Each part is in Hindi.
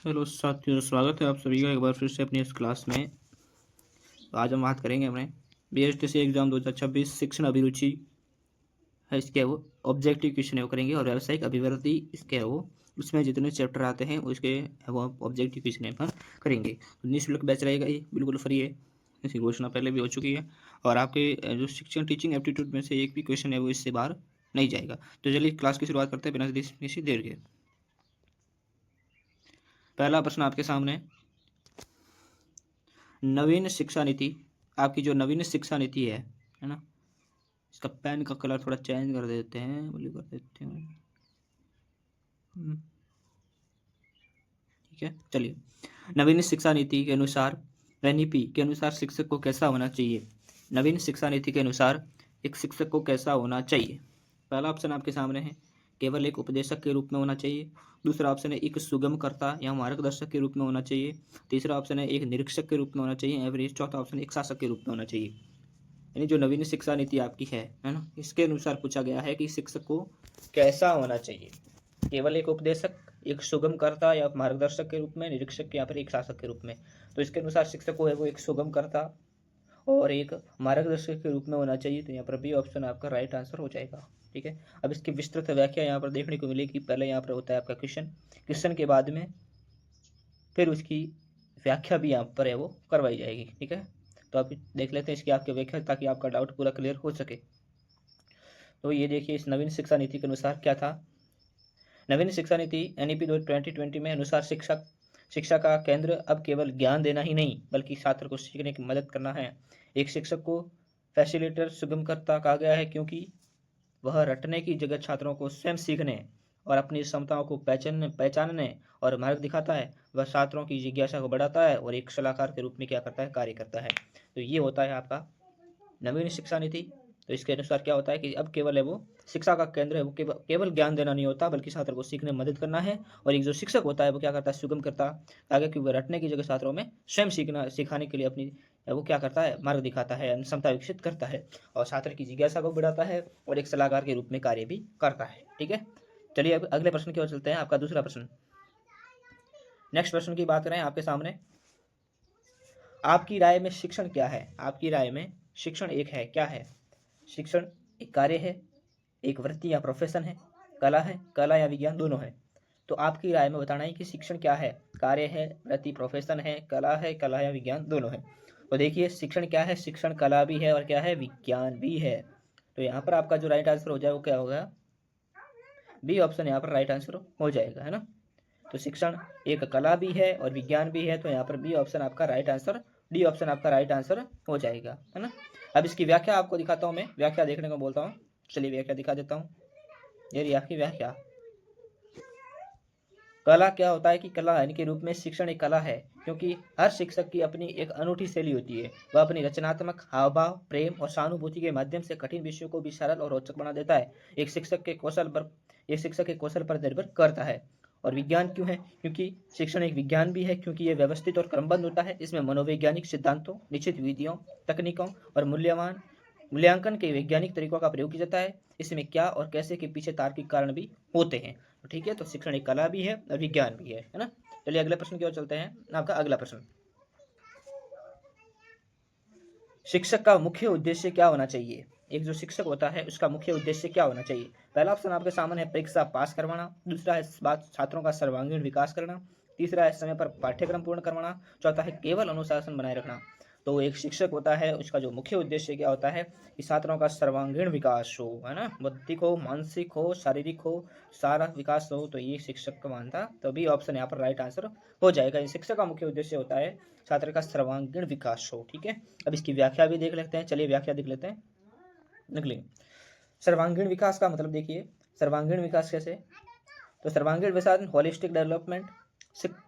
हेलो साथियों, स्वागत है आप सभी का एक बार फिर से अपनी इस क्लास में। आज हम बात करेंगे अपने बीएसटीसी एग्जाम 2026 शिक्षण अभिरुचि है, इसके है वो ऑब्जेक्टिव क्वेश्चन है वो करेंगे, और व्यावसायिक अभिवृद्धि इसके है वो उसमें जितने चैप्टर आते हैं उसके है वो ऑब्जेक्टिव क्वेश्चन अपन करेंगे। तो निःशुल्क बैच रहेगा, ये बिल्कुल फ्री है, इसकी घोषणा पहले भी हो चुकी है। और आपके जो शिक्षण टीचिंग एप्टीट्यूड में से एक भी क्वेश्चन है वो इससे बाहर नहीं जाएगा। तो चलिए क्लास की शुरुआत करते हैं बिना किसी देर के। पहला प्रश्न आपके सामने, नवीन शिक्षा नीति, आपकी जो नवीन शिक्षा नीति है ना, इसका पेन का कलर थोड़ा चेंज कर देते हैं, ब्लू कर देते हैं। ठीक है, चलिए। नवीन शिक्षा नीति के अनुसार, एनईपी के अनुसार शिक्षक को कैसा होना चाहिए? नवीन शिक्षा नीति के अनुसार एक शिक्षक को कैसा होना चाहिए? पहला ऑप्शन आपके सामने है, केवल एक उपदेशक के रूप में होना चाहिए। दूसरा ऑप्शन है, एक सुगमकर्ता या मार्गदर्शक के रूप में होना चाहिए। तीसरा ऑप्शन है, एक निरीक्षक के रूप में होना चाहिए एवरेज। चौथा ऑप्शन एक शासक के रूप में होना चाहिए। यानी जो नवीन शिक्षा नीति आपकी है ना, इसके अनुसार पूछा गया है कि शिक्षक को कैसा होना चाहिए। केवल एक उपदेशक, एक सुगमकर्ता या मार्गदर्शक के रूप में, निरीक्षक या फिर एक शासक के रूप में। तो इसके अनुसार शिक्षक को है वो एक सुगमकर्ता और एक मार्गदर्शक के रूप में होना चाहिए। तो यहाँ पर बी ऑप्शन आपका राइट आंसर हो जाएगा। ठीक है, अब इसकी विस्तृत व्याख्या यहाँ पर देखने को मिलेगी। पहले यहाँ पर होता है आपका क्वेश्चन के बाद में फिर उसकी व्याख्या भी यहाँ पर है वो करवाई जाएगी। ठीक है, तो आप देख लेते हैं इसकी आपकी व्याख्या, ताकि आपका डाउट पूरा क्लियर हो सके। तो ये देखिए, इस नवीन शिक्षा नीति के अनुसार क्या था। नवीन शिक्षा नीति एनईपी 2020 में अनुसार शिक्षा का केंद्र अब केवल ज्ञान देना ही नहीं, बल्कि छात्र को सीखने की मदद करना है। एक शिक्षक को फैसिलिटेटर, सुगमकर्ता कहा गया है क्योंकि वह रटने की जगह छात्रों को स्वयं सीखने और अपनी क्षमताओं को पहचानने और मार्ग दिखाता है। वह छात्रों की जिज्ञासा को बढ़ाता है और एक सलाहकार के रूप में क्या करता है, कार्य करता है। तो ये होता है आपका नवीन शिक्षा नीति। तो इसके अनुसार क्या होता है कि अब केवल है वो शिक्षा का केंद्र है वो केवल ज्ञान देना नहीं होता, बल्कि छात्र को सीखने में मदद करना है। और एक जो शिक्षक होता है वो क्या करता है, सुगम करता आगे, कि वह रटने की जगह छात्रों में स्वयं सिखाने के लिए अपनी वो क्या करता है, मार्ग दिखाता है, क्षमता विकसित करता है और छात्र की जिज्ञासा को बढ़ाता है और एक सलाहकार के रूप में कार्य भी करता है। ठीक है, चलिए अब अगले प्रश्न की ओर चलते हैं। आपका दूसरा प्रश्न, नेक्स्ट प्रश्न की बात करें आपके सामने, आपकी राय में शिक्षण क्या है? आपकी राय में शिक्षण एक है, क्या है? शिक्षण एक कार्य है, एक वृत्ति या प्रोफेशन है, कला या विज्ञान दोनों है। तो आपकी राय में बताना है कि शिक्षण क्या है, कार्य है, वृत्ति प्रोफेशन है, कला या विज्ञान दोनों है। तो देखिए, शिक्षण क्या है, शिक्षण कला भी है और क्या है, विज्ञान भी है। तो यहाँ पर आपका जो राइट आंसर हो जाए वो क्या होगा, बी ऑप्शन यहाँ पर राइट आंसर हो जाएगा, है ना। तो शिक्षण एक कला भी है और विज्ञान भी है, तो यहाँ पर बी ऑप्शन आपका राइट आंसर, डी ऑप्शन आपका राइट आंसर हो जाएगा, है ना। अब इसकी व्याख्या आपको दिखाता हूँ, मैं व्याख्या देखने को बोलता हूँ। चलिए व्याख्या दिखा देता हूँ। ये रही आपकी व्याख्या। कला क्या होता है कि कला इनके रूप में शिक्षण एक कला है, क्योंकि हर शिक्षक की अपनी एक अनूठी शैली होती है। वह अपनी रचनात्मक हाव भाव, प्रेम और सहानुभूति के माध्यम से कठिन विषयों को भी सरल और रोचक बना देता है। एक शिक्षक के कौशल पर निर्भर करता है। और विज्ञान क्यों है, क्योंकि शिक्षण एक विज्ञान भी है, क्योंकि यह व्यवस्थित और क्रमबद्ध होता है। इसमें मनोवैज्ञानिक सिद्धांतों, निश्चित विधियों, तकनीकों और मूल्यांकन के वैज्ञानिक तरीकों का प्रयोग किया जाता है। इसमें क्या और कैसे के पीछे तार्किक कारण भी होते हैं। तो ठीक है, तो शिक्षण एक कला भी है और विज्ञान भी है ना। चलिए अगले प्रश्न की ओर चलते हैं। आपका अगला प्रश्न, शिक्षक का मुख्य उद्देश्य क्या होना चाहिए? एक जो शिक्षक होता है उसका मुख्य उद्देश्य क्या होना चाहिए? पहला ऑप्शन आपके सामने है, परीक्षा पास करवाना। दूसरा है छात्रों का सर्वांगीण विकास करना। तीसरा है समय पर पाठ्यक्रम पूर्ण करवाना। चौथा है केवल अनुशासन बनाए रखना। तो एक शिक्षक होता है उसका जो मुख्य उद्देश्य क्या होता है कि छात्रों का सर्वांगीण विकास हो, है ना, बौद्धिक हो, मानसिक हो, शारीरिक हो, सारा विकास हो। तो ये शिक्षक का मानता, तो भी ऑप्शन यहाँ पर राइट आंसर हो जाएगा। शिक्षक का मुख्य उद्देश्य होता है छात्र का सर्वांगीण विकास हो। ठीक है, अब इसकी व्याख्या भी देख लेते हैं। चलिए व्याख्या देख लेते हैं, निकलिए। सर्वांगीण विकास का मतलब देखिए, सर्वांगीण विकास कैसे, तो सर्वांगीण विकास होलिस्टिक डेवलपमेंट।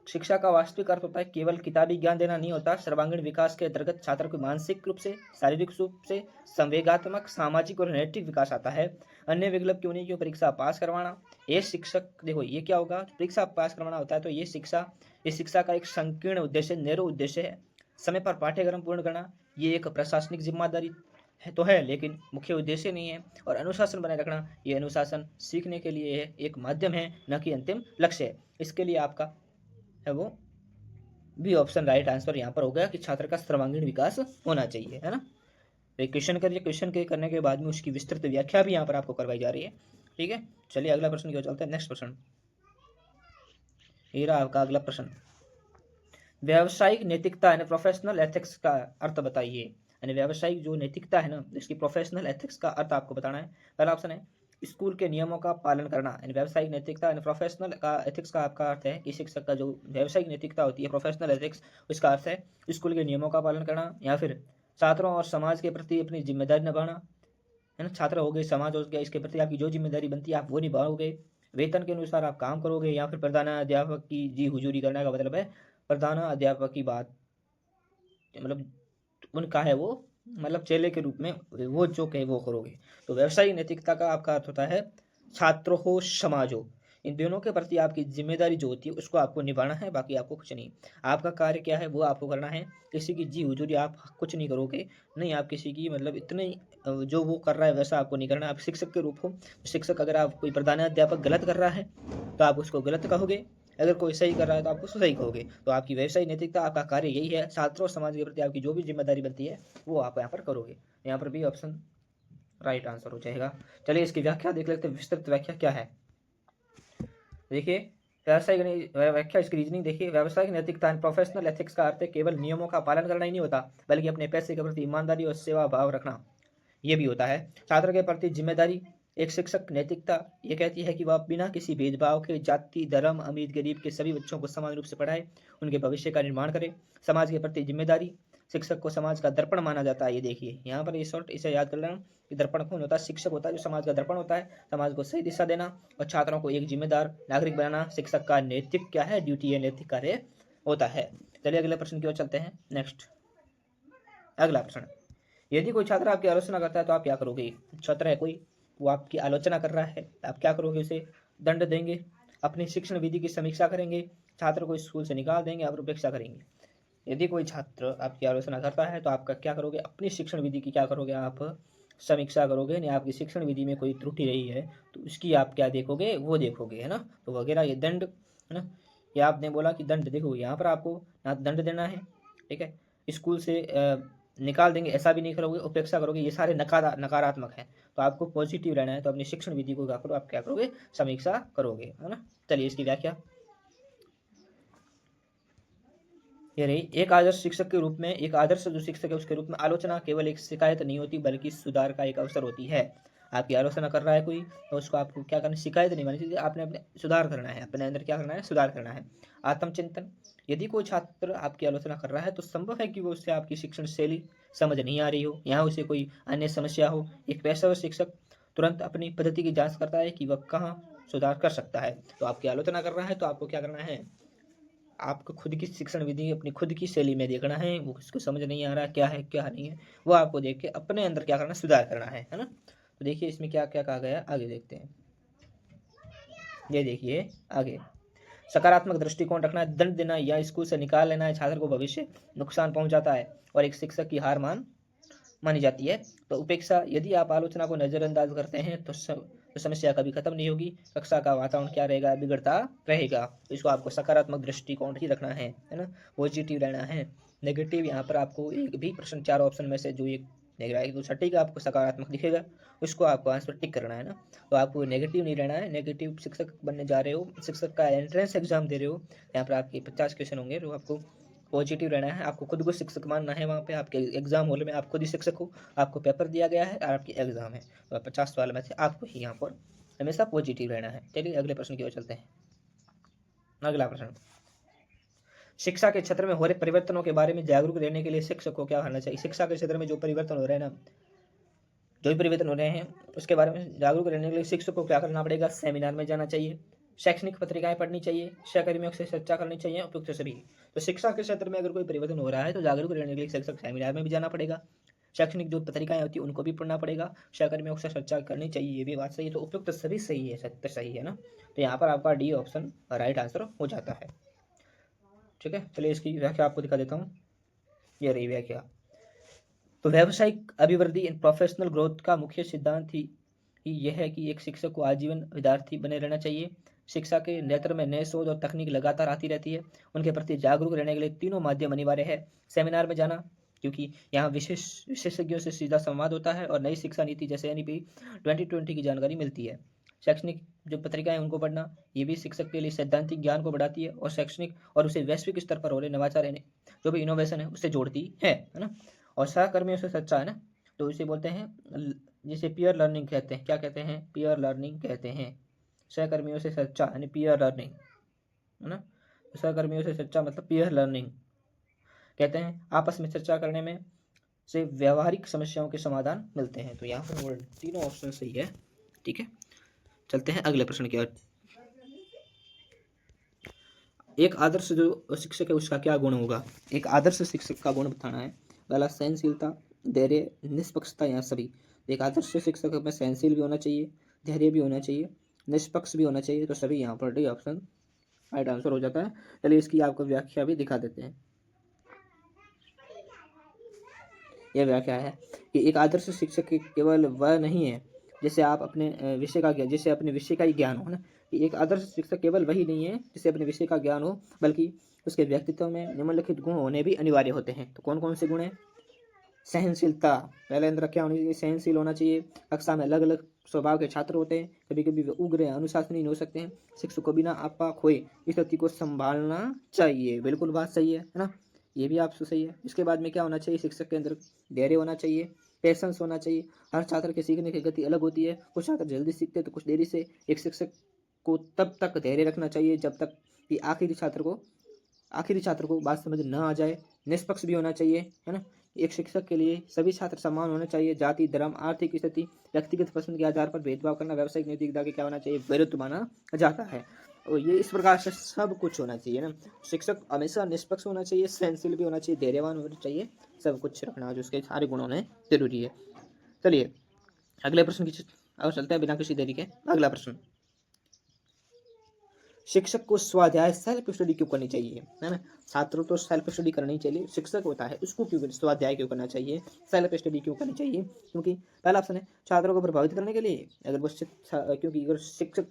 शिक्षा का वास्तविक अर्थ होता है केवल किताबी ज्ञान देना नहीं होता। सर्वांगीण विकास के अंतर्गत छात्र को मानसिक रूप से, शारीरिक रूप से, संवेगात्मक, सामाजिक और नैतिक विकास आता है। अन्य विकल्प क्यों नहीं, क्यों परीक्षा पास करवाना। ये शिक्षक देखो, ये क्या होगा, परीक्षा पास करवाना होता है। तो ये शिक्षा का एक संकीर्ण उद्देश्य, नैरो उद्देश्य है। समय पर पाठ्यक्रम पूर्ण करना, ये एक प्रशासनिक जिम्मेदारी है तो है, लेकिन मुख्य उद्देश्य नहीं है। और अनुशासन बनाए रखना, ये अनुशासन सीखने के लिए एक माध्यम है, न कि अंतिम लक्ष्य है। इसके लिए आपका है वो बी ऑप्शन राइट आंसर यहाँ पर हो गया कि छात्र का सर्वांगीण विकास होना चाहिए, है ना। तो क्वेश्चन करिए, क्वेश्चन के करने के बाद में उसकी विस्तृत व्याख्या भी यहाँ पर आपको करवाई जा रही है, ठीक है। चलिए अगला प्रश्न की ओर चलते हैं। नेक्स्ट प्रश्न, ये रहा आपका अगला प्रश्न। व्यावसायिक नैतिकता यानी प्रोफेशनल एथिक्स का अर्थ बताइए। यानी व्यावसायिक जो नैतिकता है ना, इसकी प्रोफेशनल एथिक्स का अर्थ आपको बताना है। पहला ऑप्शन है स्कूल के नियमों का पालन करना। यानी व्यावसायिक नैतिकता यानी प्रोफेशनल का एथिक्स का आपका अर्थ है कि शिक्षक का जो व्यावसायिक नैतिकता होती है, प्रोफेशनल एथिक्स, उसका अर्थ है स्कूल के नियमों का पालन करना, या फिर छात्रों और समाज के प्रति अपनी जिम्मेदारी निभाना, है ना। छात्र हो गए, समाज हो गया, इसके प्रति आपकी जो जिम्मेदारी बनती है आप वो निभाओगे, वेतन के अनुसार आप काम करोगे, या फिर प्रधानाध्यापक की जी हुजूरी करने का मतलब है प्रधानाध्यापक की बात, मतलब उनका है वो, मतलब चेले के रूप में वो जो कहे वो करोगे। तो व्यावसायिक नैतिकता का आपका अर्थ होता है छात्र हो, समाज हो, इन दोनों के प्रति आपकी जिम्मेदारी जो होती है उसको आपको निभाना है, बाकी आपको कुछ नहीं। आपका कार्य क्या है वो आपको करना है, किसी की जी हुजूरी आप कुछ नहीं करोगे, नहीं आप किसी की मतलब इतने जो वो कर रहा है वैसा आपको नहीं करना। आप शिक्षक के रूप हो, शिक्षक अगर आप कोई प्रधानाध्यापक गलत कर रहा है तो आप उसको गलत कहोगे, अगर कोई सही कर रहा है तो आप उसको सही कहोगे। तो आपकी व्यवसायिक नैतिकता, आपका कार्य यही है, छात्रों और समाज के प्रति आपकी जो भी जिम्मेदारी बनती है वो आप यहाँ पर करोगे। यहाँ पर भी ऑप्शन राइट आंसर हो जाएगा। चलिए इसकी व्याख्या देख लेते हैं, विस्तृत व्याख्या क्या है। देखिए व्यावसायिक व्याख्या, इसकी रीजनिंग देखिए। व्यावसायिक नैतिकता प्रोफेशनल एथिक्स का अर्थ केवल नियमों का पालन करना ही नहीं होता, बल्कि अपने पैसे के प्रति ईमानदारी और सेवा भाव रखना ये भी होता है। छात्र के प्रति जिम्मेदारी, एक शिक्षक नैतिकता ये कहती है कि वह बिना किसी भेदभाव के जाति, धर्म, अमीर गरीब के सभी बच्चों को समान रूप से पढ़ाए, उनके भविष्य का निर्माण करे। समाज के प्रति जिम्मेदारी, शिक्षक को समाज का दर्पण माना जाता है। ये देखिए यहाँ पर ये शॉर्ट, इसे याद कर लेना कि दर्पण कौन होता है, शिक्षक होता है जो समाज का दर्पण होता है, समाज को सही दिशा देना और छात्रों को एक जिम्मेदार नागरिक बनाना शिक्षक का नैतिक क्या है, ड्यूटी है, नैतिक कार्य होता है। चलिए अगले प्रश्न की ओर चलते हैं। नेक्स्ट अगला प्रश्न, यदि कोई छात्र आपकी आलोचना करता है तो आप क्या करोगे। छात्र है कोई, वो आपकी आलोचना कर रहा है, आप क्या करोगे, उसे दंड देंगे, अपनी शिक्षण विधि की समीक्षा करेंगे, छात्र को स्कूल से निकाल देंगे, आप उपेक्षा करेंगे। यदि कोई छात्र आपकी आलोचना करता है तो आपका क्या करोगे, अपनी शिक्षण विधि की क्या करोगे, आप समीक्षा करोगे। यानी आपकी शिक्षण विधि में कोई त्रुटि रही है तो उसकी आप क्या देखोगे, वो देखोगे, है ना। तो वगैरह ये दंड, है ना। ये आपने बोला कि दंड, देखो यहाँ पर आपको ना दंड देना है, ठीक है, स्कूल से निकाल देंगे ऐसा भी नहीं करोगे, उपेक्षा करोगे, ये सारे नकारात्मक हैं। तो आपको पॉजिटिव रहना है, तो अपनी शिक्षण विधि को क्या करो, आप क्या करोगे, समीक्षा करोगे, है ना। चलिए इसकी व्याख्या ये रही। एक आदर्श शिक्षक के रूप में, एक आदर्श जो शिक्षक है उसके रूप में आलोचना केवल एक शिकायत नहीं होती बल्कि सुधार का एक अवसर होती है। आपकी आलोचना कर रहा है कोई तो उसको आपको क्या करना, शिकायत नहीं माननी चाहिए, आपने अपने सुधार करना है, अपने अंदर क्या करना है, सुधार करना है। आत्मचिंतन, यदि कोई छात्र आपकी आलोचना कर रहा है तो संभव है कि वो उससे आपकी शिक्षण शैली समझ नहीं आ रही हो, यहाँ उसे कोई अन्य समस्या हो। एक पेशेवर शिक्षक तुरंत अपनी पद्धति की जांच करता है कि वह कहाँ सुधार कर सकता है। तो आपकी आलोचना कर रहा है तो आपको क्या करना है, आपको खुद की शिक्षण विधि अपनी खुद की शैली में देखना है, वो किसको समझ नहीं आ रहा क्या है क्या नहीं है, वो आपको देख के अपने अंदर क्या करना, सुधार करना है ना। तो देखिए इसमें क्या क्या कहा गया, आगे देखते हैं। ये देखिए आगे, सकारात्मक दृष्टिकोण रखना है, दंड देना या स्कूल से निकाल लेना है छात्र को भविष्य नुकसान पहुंचाता है और एक शिक्षक की हार मानी जाती है। तो उपेक्षा, यदि आप आलोचना को नजरअंदाज करते हैं तो समस्या कभी खत्म नहीं होगी, कक्षा का वातावरण क्या रहेगा, बिगड़ता रहेगा। तो इसको आपको सकारात्मक दृष्टिकोण ही रखना है ना, पॉजिटिव रहना है। नेगेटिव यहाँ पर आपको एक भी प्रश्न, चार ऑप्शन में से जो एक नेगेटिव तो छठी का आपको सकारात्मक दिखेगा, उसको आपको आंसर टिक करना है ना। तो आपको नेगेटिव नहीं रहना है, नेगेटिव शिक्षक बनने जा रहे हो, शिक्षक का एंट्रेंस एग्जाम दे रहे हो, यहाँ पर आपके 50 क्वेश्चन होंगे, तो आपको पॉजिटिव रहना है, आपको खुद को शिक्षक मानना है। वहाँ पे आपके एग्जाम हॉल में आप खुद ही शिक्षक हो, आपको पेपर दिया गया है और आपकी एग्जाम है, तो 50 सवाल में से आपको ही यहाँ पर हमेशा पॉजिटिव रहना है। चलिए अगले प्रश्न की ओर चलते हैं। अगला प्रश्न, शिक्षा के क्षेत्र में हो रहे परिवर्तनों के बारे में जागरूक रहने के लिए शिक्षक को क्या करना चाहिए। शिक्षा के क्षेत्र में जो परिवर्तन हो रहे हैं ना, जो भी परिवर्तन हो रहे हैं उसके बारे में जागरूक रहने के लिए शिक्षक को क्या करना पड़ेगा, सेमिनार में जाना चाहिए, शैक्षणिक पत्रिकाएं पढ़नी चाहिए, सहकर्मियों से चर्चा करनी चाहिए, उपयुक्त सभी। तो शिक्षा के क्षेत्र में अगर कोई परिवर्तन हो रहा है तो जागरूक रहने के लिए शिक्षक सेमिनार में भी जाना पड़ेगा, शैक्षणिक जो पत्रिकाएं होती है उनको भी पढ़ना पड़ेगा, सहकर्मियों से चर्चा करनी चाहिए, ये भी बात सही है। तो उपयुक्त सभी सही है, सत्य सही है ना। तो यहाँ पर आपका डी ऑप्शन राइट आंसर हो जाता है, ठीक है। चलिए इसकी व्याख्या आपको दिखा देता हूँ, ये रही व्याख्या। तो व्यावसायिक अभिवृद्धि इन प्रोफेशनल ग्रोथ का मुख्य सिद्धांत ही यह है कि एक शिक्षक को आजीवन विद्यार्थी बने रहना चाहिए, शिक्षा के नेत्र में नए शोध और तकनीक लगातार आती रहती है। उनके प्रति जागरूक रहने के लिए तीनों माध्यम अनिवार्य है। सेमिनार में जाना, क्योंकि यहाँ विशेषज्ञों से सीधा संवाद होता है और नई शिक्षा नीति जैसे NEP 2020 की जानकारी मिलती है। शैक्षणिक जो पत्रिकाएं उनको पढ़ना, ये भी शिक्षक के लिए सैद्धांतिक ज्ञान को बढ़ाती है और शैक्षणिक और उसे वैश्विक स्तर पर हो रहे नवाचार जो भी इनोवेशन है उससे जोड़ती है ना। और सहकर्मियों से सच्चा है ना, तो इसे बोलते हैं जिसे पीयर लर्निंग कहते हैं। क्या कहते हैं? पीयर लर्निंग कहते हैं। सहकर्मियों से सच्चा यानी पीयर लर्निंग है ना। सहकर्मियों से सच्चा मतलब पीयर लर्निंग कहते हैं। आपस में चर्चा करने में से व्यवहारिक समस्याओं के समाधान मिलते हैं। तो यहाँ पर तीनों ऑप्शन सही है। ठीक है, चलते हैं अगले प्रश्न की ओर। एक आदर्श जो शिक्षक है उसका क्या गुण होगा? एक आदर्श शिक्षक का गुण बताना है। पहला सहनशीलता, धैर्य, निष्पक्षता या सभी। एक आदर्श शिक्षक में सहनशील भी होना चाहिए, धैर्य भी होना चाहिए, निष्पक्ष भी होना चाहिए। तो सभी यहाँ पर डी ऑप्शन राइट आंसर हो जाता है। चलिए इसकी आपको व्याख्या भी दिखा देते हैं। यह व्याख्या है कि एक आदर्श शिक्षक केवल वह नहीं है जिसे आप अपने विषय का ज्ञान, जिसे अपने विषय का ही ज्ञान हो ना। कि एक आदर्श शिक्षक केवल वही नहीं है जिसे अपने विषय का ज्ञान हो, बल्कि उसके व्यक्तित्व में निम्नलिखित गुण होने भी अनिवार्य होते हैं। तो कौन कौन से गुण हैं? सहनशीलता, पहले अंदर क्या होनी चाहिए? सहनशील होना चाहिए। कक्षा में अलग अलग स्वभाव के छात्र होते हैं, कभी कभी वे उग्र या अनुशासनीय हो सकते हैं। शिक्षक को बिना आपा खोए स्थिति को संभालना चाहिए। बिल्कुल बात सही है ना, ये भी आपसे सही है। इसके बाद में क्या होना चाहिए? शिक्षक के अंदर धैर्य होना चाहिए, पेशेंस होना चाहिए। हर छात्र के सीखने की गति अलग होती है, कुछ छात्र जल्दी सीखते हैं तो कुछ देरी से। एक शिक्षक को तब तक धैर्य रखना चाहिए जब तक कि आखिरी छात्र को बात समझ न आ जाए। निष्पक्ष भी होना चाहिए, है ना। एक शिक्षक के लिए सभी छात्र समान होने चाहिए। जाति, धर्म, आर्थिक स्थिति, व्यक्तिगत पसंद के आधार पर भेदभाव करना व्यावसायिक नैतिकता के क्या होना चाहिए? विरुद्ध माना जाता है। और ये इस प्रकार से सब कुछ होना चाहिए ना। शिक्षक हमेशा निष्पक्ष होना चाहिए, सहनशील भी होना चाहिए, धैर्यवान होना चाहिए, सब कुछ रखना जो उसके सारे गुण होने जरूरी है। चलिए अगले प्रश्न की और चलते हैं बिना किसी देरी के। अगला प्रश्न, शिक्षक को स्वाध्याय सेल्फ स्टडी क्यों करनी चाहिए? है ना। छात्रों तो सेल्फ स्टडी करनी चाहिए, शिक्षक होता है उसको क्यों स्वाध्याय क्यों करना चाहिए, सेल्फ स्टडी क्यों करनी चाहिए? क्योंकि पहला ऑप्शन है छात्रों को प्रभावित करने के लिए। अगर वो क्योंकि अगर शिक्षक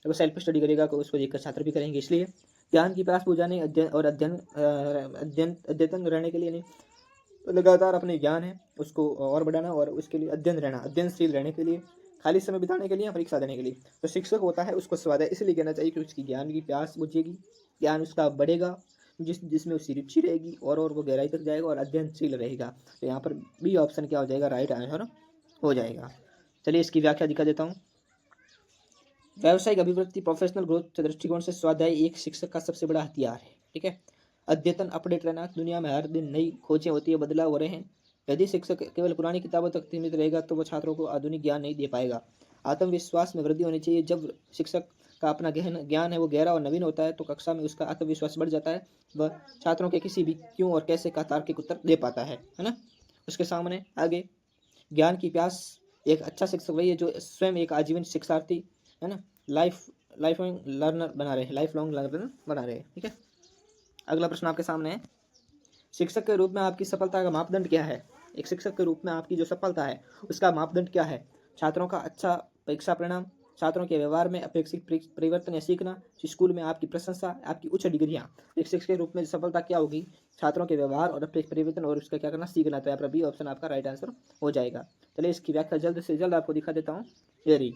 अगर सेल्फ स्टडी करेगा तो उसको देखकर छात्र भी करेंगे, इसलिए ज्ञान की प्यास बुझाने अद्यतन रहने के लिए नहीं, लगातार अपने ज्ञान है उसको और बढ़ाना, और उसके लिए अध्ययनशील रहने के लिए, खाली समय बिताने के लिए या परीक्षा देने के लिए। तो शिक्षक होता है उसको स्वाध्याय इसलिए कहना चाहिए कि उसकी ज्ञान की प्यास बुझेगी, ज्ञान उसका बढ़ेगा, जिसमें उसकी रुचि रहेगी और वो गहराई तक जाएगा और अध्ययनशील रहेगा। तो यहाँ पर बी ऑप्शन क्या हो जाएगा? राइट आंसर हो जाएगा। चलिए इसकी व्याख्या दिखा देता हूँ। व्यावसायिक अभिवृद्धि, प्रोफेशनल ग्रोथ के दृष्टिकोण से स्वाध्याय एक शिक्षक का सबसे बड़ा हथियार है। ठीक है, अद्यतन अपडेट रहना, दुनिया में हर दिन नई खोजें होती है, बदलाव हो रहे हैं। यदि शिक्षक केवल पुरानी किताबों तक सीमित रहेगा तो वह छात्रों को आधुनिक ज्ञान नहीं दे पाएगा। आत्मविश्वास में वृद्धि होनी चाहिए। जब शिक्षक का अपना गहन ज्ञान है वो गहरा और नवीन होता है तो कक्षा में उसका आत्मविश्वास बढ़ जाता है। वह छात्रों के किसी भी क्यों और कैसे का तार्किक उत्तर दे पाता है ना। उसके सामने आगे ज्ञान की प्यास, एक अच्छा शिक्षक वही है जो स्वयं एक आजीवन शिक्षार्थी है ना, लाइफ लॉन्ग लर्नर बना रहे। ठीक है, अगला प्रश्न आपके सामने है, शिक्षक के रूप में आपकी सफलता का मापदंड क्या है? एक शिक्षक के रूप में आपकी जो सफलता है उसका मापदंड क्या है? छात्रों का अच्छा परीक्षा परिणाम, छात्रों के व्यवहार में अपेक्षित परिवर्तन या सीखना, स्कूल में आपकी प्रशंसा, आपकी उच्च डिग्रियां। एक शिक्षक के रूप में सफलता क्या होगी? छात्रों के व्यवहार और अपेक्षित परिवर्तन और उसका क्या करना? सीखना। तो यहाँ पर बी ऑप्शन आपका राइट आंसर हो जाएगा। चलिए इसकी व्याख्या जल्द से जल्द आपको दिखा देता हूँ। ये रही,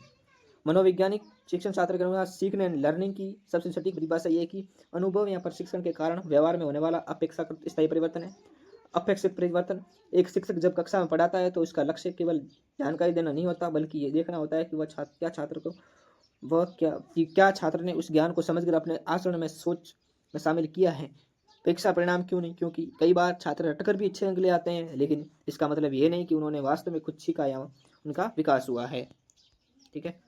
मनोवैज्ञानिक शिक्षण छात्र के अनुसार सीखने लर्निंग की सबसे सटीक परिभाषा ये है कि अनुभव या प्रशिक्षण के कारण व्यवहार में होने वाला अपेक्षाकृत स्थायी परिवर्तन है। अपेक्षित परिवर्तन, एक शिक्षक जब कक्षा में पढ़ाता है तो उसका लक्ष्य केवल जानकारी देना नहीं होता, बल्कि ये देखना होता है कि वह क्या छात्र ने उस ज्ञान को समझकर अपने आचरण में सोच में शामिल किया है। परीक्षा परिणाम क्यों नहीं? क्योंकि कई बार छात्र रटकर भी अच्छे अंक ले आते हैं, लेकिन इसका मतलब ये नहीं कि उन्होंने वास्तव में कुछ सीखा या उनका विकास हुआ है। ठीक है,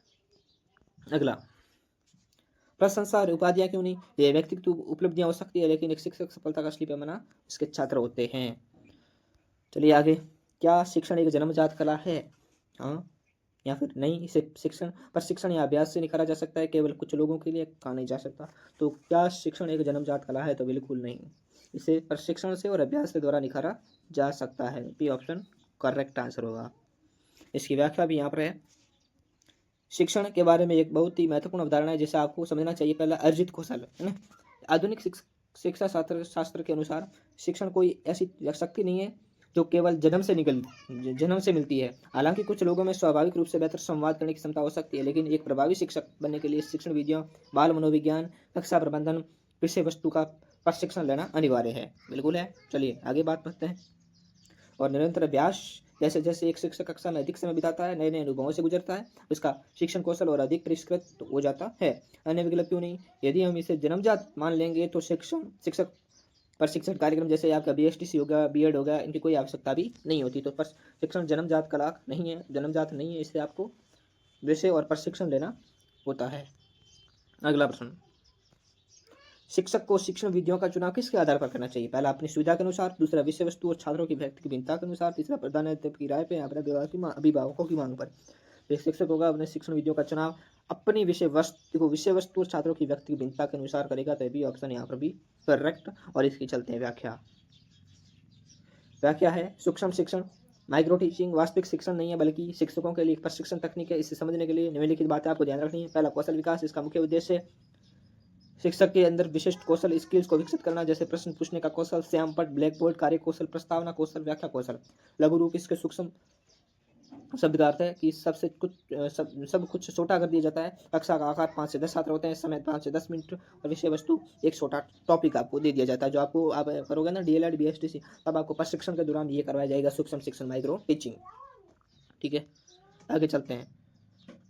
अगला, प्रशंसा और उपाधियां क्यों नहीं? ये व्यक्तिगत उपलब्धियां हो सकती है, लेकिन एक शिक्षक सफलता का असली पैमाना इसके छात्र होते हैं। चलिए आगे, क्या शिक्षण एक जन्मजात कला है? हाँ या फिर नहीं? इसे प्रशिक्षण या अभ्यास से निखारा जा सकता है, केवल कुछ लोगों के लिए कहा नहीं जा सकता। तो क्या शिक्षण एक जन्मजात कला है? तो बिल्कुल नहीं, इसे प्रशिक्षण से और अभ्यास के द्वारा निखारा जा सकता है। बी ऑप्शन करेक्ट आंसर होगा। इसकी व्याख्या भी यहाँ पर है, शिक्षण के बारे में एक बहुत ही महत्वपूर्ण अवधारणा है जिसे आपको समझना चाहिए। पहला, अर्जित कौशल, है ना। आधुनिक शिक्षा शास्त्र के अनुसार शिक्षण कोई ऐसी शक्ति नहीं है जो केवल जन्म से मिलती है। हालांकि कुछ लोगों में स्वाभाविक रूप से बेहतर संवाद करने की क्षमता हो सकती है, लेकिन एक प्रभावी शिक्षक बनने के लिए शिक्षण विधियों, बाल मनोविज्ञान, कक्षा प्रबंधन, विषय वस्तु का प्रशिक्षण लेना अनिवार्य है। बिल्कुल है। चलिए आगे बात करते हैं। और निरंतर अभ्यास, जैसे जैसे एक शिक्षक कक्षा में अधिक समय बिताता है, नए नए अनुभवों से गुजरता है, उसका शिक्षण कौशल और अधिक परिष्कृत हो जाता है। अन्य विकल्प क्यों नहीं। यदि हम इसे जन्मजात मान लेंगे तो शिक्षक प्रशिक्षण कार्यक्रम जैसे आपका BSTC होगा, B.Ed होगा, इनकी कोई आवश्यकता भी नहीं होती। तो शिक्षण जन्मजात कला नहीं है, जन्मजात नहीं है, इससे आपको विषय और प्रशिक्षण लेना होता है। अगला प्रश्न, शिक्षक को शिक्षण विधियों का चुनाव किसके आधार पर करना चाहिए। पहला, अपनी सुविधा के अनुसार। दूसरा, विषय वस्तु और छात्रों की व्यक्ति की भिन्नता के अनुसार। तीसरा, प्रधानाध्यापक की राय पे, अभिभावकों की मांग पर। एक शिक्षक होगा अपने शिक्षण विधियों का चुनाव अपनी विषय वस्तु और छात्रों की व्यक्ति की भिन्नता के अनुसार करेगा। तो भी ऑप्शन यहाँ पर भी करेक्ट। और इसकी चलते हैं व्याख्या है सूक्ष्म शिक्षण, माइक्रो टीचिंग वास्तविक शिक्षण नहीं है बल्कि शिक्षकों के लिए प्रशिक्षण तकनीक है। इसे समझने के लिए निम्नलिखित बातें आपको ध्यान रखनी है। पहला, कौशल विकास, इसका मुख्य उद्देश्य शिक्षक के अंदर विशिष्ट कौशल स्किल्स को विकसित करना, जैसे प्रश्न पूछने का कौशल, श्यामपट्ट, ब्लैक बोर्ड, कार्य कौशल, प्रस्तावना कौशल, व्याख्या कौशल। लघु रूप, इसके सूक्ष्म शब्द का अर्थ है कि सब कुछ छोटा कर दिया जाता है। कक्षा का आकार 5 से 10 छात्र होते हैं, समय 5 से 10 मिनट और विषय वस्तु एक छोटा टॉपिक आपको दे दिया जाता है। जो आपको आप करोगे ना DLED BSTC, तब आपको प्रशिक्षण के दौरान ये करवाया जाएगा, सूक्ष्म शिक्षण, माइक्रो टीचिंग। ठीक है, आगे चलते हैं,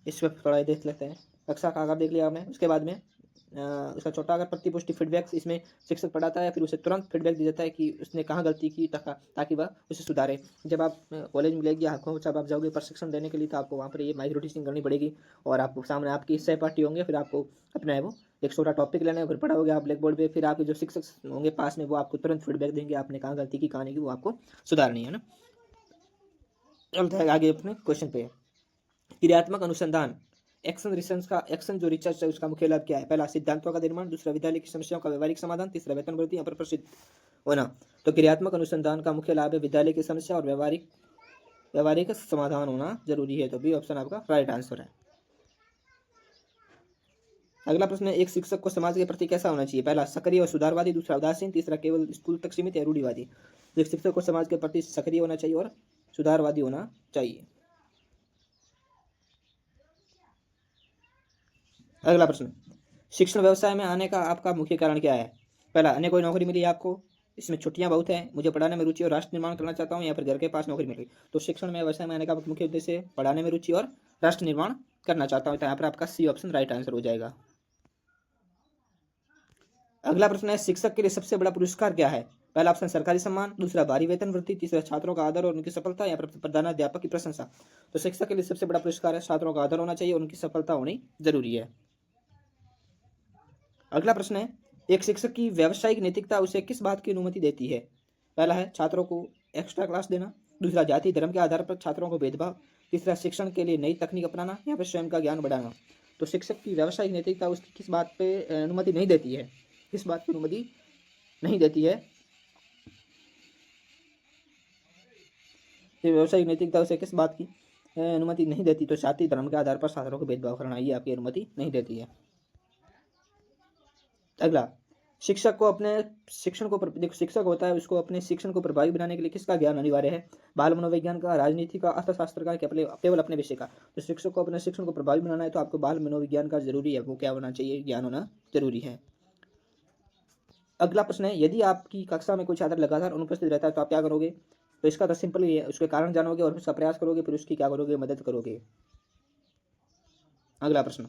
इस पर थोड़ा देख लेते हैं। कक्षा का आकार देख लिया आपने। उसके बाद में उसका छोटा आकार, प्रतिपुष्टि, फीडबैक, इसमें शिक्षक पढ़ाता है फिर उसे तुरंत फीडबैक दिया जाता है कि उसने कहाँ गलती की ताकि वह उसे सुधारे। जब आप कॉलेज में लेगी हाथों जब आप जाओगे प्रशिक्षण देने के लिए तो आपको वहाँ पर ये माइक्रो टीचिंग करनी पड़ेगी और आपको सामने आपकी सहपाठी होंगे, फिर आपको अपना है वो एक छोटा टॉपिक लेना है, फिर पढ़ाओगे आप ब्लैक बोर्ड पर, फिर आपके जो शिक्षक होंगे पास में वो आपको तुरंत फीडबैक देंगे आपने कहाँ गलती की कहाँ नहीं की, वो आपको सुधारनी है ना। चलता है आगे अपने क्वेश्चन पे। क्रियात्मक अनुसंधान, एक्शन जो रिसर्च है उसका मुख्य लाभ क्या है। पहला, सिद्धांतों का निर्माण। दूसरा, विद्यालय की समस्याओं का व्यवहारिक समाधान। तीसरा, वेतन वृद्धि पर प्रसिद्ध होना। तो क्रियात्मक अनुसंधान का मुख्य लाभ है विद्यालय की समस्या और व्यवहारिक समाधान होना जरूरी है। तो बी ऑप्शन आपका राइट आंसर है। अगला प्रश्न है, एक शिक्षक को समाज के प्रति कैसा होना चाहिए। पहला, सक्रिय और सुधारवादी। दूसरा, उदासीन। तीसरा, केवल स्कूल तक सीमित या रूढ़िवादी। एक शिक्षक को समाज के प्रति सक्रिय होना चाहिए और सुधारवादी होना चाहिए। अगला प्रश्न, शिक्षण व्यवसाय में आने का आपका मुख्य कारण क्या है। पहला, अन्य कोई नौकरी मिली आपको, इसमें छुट्टियां बहुत हैं, मुझे पढ़ाने में रुचि और राष्ट्र निर्माण करना चाहता हूं, या फिर घर के पास नौकरी मिल गई। तो शिक्षण में व्यवसाय में आने का मुख्य उद्देश्य पढ़ाने में रुचि और राष्ट्र निर्माण करना चाहता हूं। तो यहाँ पर आपका सी ऑप्शन राइट आंसर हो जाएगा। अगला प्रश्न है, शिक्षक के लिए सबसे बड़ा पुरस्कार क्या है। पहला ऑप्शन सरकारी सम्मान। दूसरा, भारी वेतन वृद्धि। तीसरा, छात्रों का आदर और उनकी सफलता, या फिर प्रधानाध्यापक की प्रशंसा। तो शिक्षक के लिए सबसे बड़ा पुरस्कार है छात्रों का आदर होना चाहिए और उनकी सफलता होनी जरूरी है। अगला प्रश्न है, एक शिक्षक की व्यावसायिक नैतिकता उसे किस बात की अनुमति देती है। पहला है छात्रों को एक्स्ट्रा क्लास देना। दूसरा, जाति धर्म के आधार पर छात्रों को भेदभाव। तीसरा, शिक्षण के लिए नई तकनीक अपनाना, या फिर स्वयं का ज्ञान बढ़ाना। तो शिक्षक की व्यावसायिक नैतिकता उसकी किस बात पे अनुमति नहीं देती है, किस बात की अनुमति नहीं देती है। व्यावसायिक नैतिकता उसे किस बात की अनुमति नहीं देती। तो जाति धर्म के आधार पर छात्रों को भेदभाव करना, ये आपकी अनुमति नहीं देती है। अगला, शिक्षक होता है उसको अपने शिक्षण को प्रभावी बनाने के लिए किसका ज्ञान अनिवार्य है। बाल मनोविज्ञान का, राजनीति का, अर्थशास्त्र का, केवल अपने विषय का। तो शिक्षक को अपने शिक्षण को प्रभावी बनाना है तो आपको बाल मनोविज्ञान का जरूरी है, वो क्या होना चाहिए, ज्ञान होना जरूरी है। अगला प्रश्न है, यदि आपकी कक्षा में कोई छात्र लगातार अनुपस्थित रहता है तो आप क्या करोगे। तो इसका तो सिंपल ही है, उसके कारण जानोगे और उसका प्रयास करोगे, फिर उसकी क्या करोगे, मदद करोगे। अगला प्रश्न,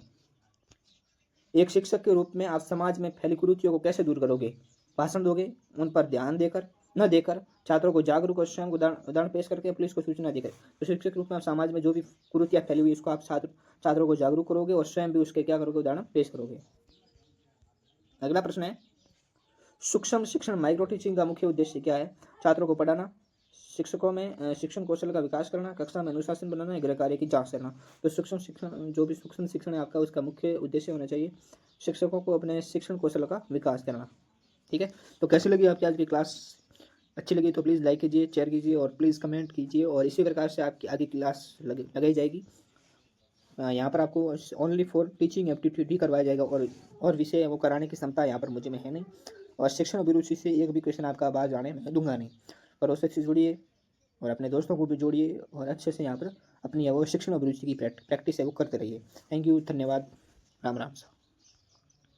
एक शिक्षक के रूप में आप समाज में फैली कुरीतियों को कैसे दूर करोगे। भाषण दोगे, उन पर ध्यान न देकर, छात्रों को जागरूक और स्वयं उदाहरण पेश करके, पुलिस को सूचना देकर। तो शिक्षक के रूप में आप समाज में जो भी कुरीतियां फैली हुई इसको आप छात्रों को जागरूक करोगे और स्वयं भी उसके क्या करोगे, उदाहरण पेश करोगे। अगला प्रश्न है, सूक्ष्म शिक्षण माइक्रो टीचिंग का मुख्य उद्देश्य क्या है। छात्रों को पढ़ाना, शिक्षकों में शिक्षण कौशल का विकास करना, कक्षा में अनुशासन बनाना, गृह कार्य की जांच करना। तो सूक्ष्म शिक्षण जो भी सूक्ष्म शिक्षण है आपका उसका मुख्य उद्देश्य होना चाहिए शिक्षकों को अपने शिक्षण कौशल का विकास करना। ठीक है, तो कैसी लगी आपकी आज की क्लास। अच्छी लगी तो प्लीज़ लाइक कीजिए, शेयर कीजिए और प्लीज़ कमेंट कीजिए और इसी प्रकार से आपकी आगे क्लास लगाई जाएगी। यहाँ पर आपको ओनली फॉर टीचिंग एप्टीट्यूड ही करवाया जाएगा, और विषय वो कराने की क्षमता यहाँ पर मुझे में है नहीं। और शिक्षण अभिरुचि से एक भी क्वेश्चन आपका बाहर जाने मैं दूंगा नहीं। प्रोसेस से जुड़िए और अपने दोस्तों को भी जोड़िए और अच्छे से यहाँ पर अपनी वो शिक्षण अभिरुचि की प्रैक्टिस है वो करते रहिए। थैंक यू, धन्यवाद, राम राम।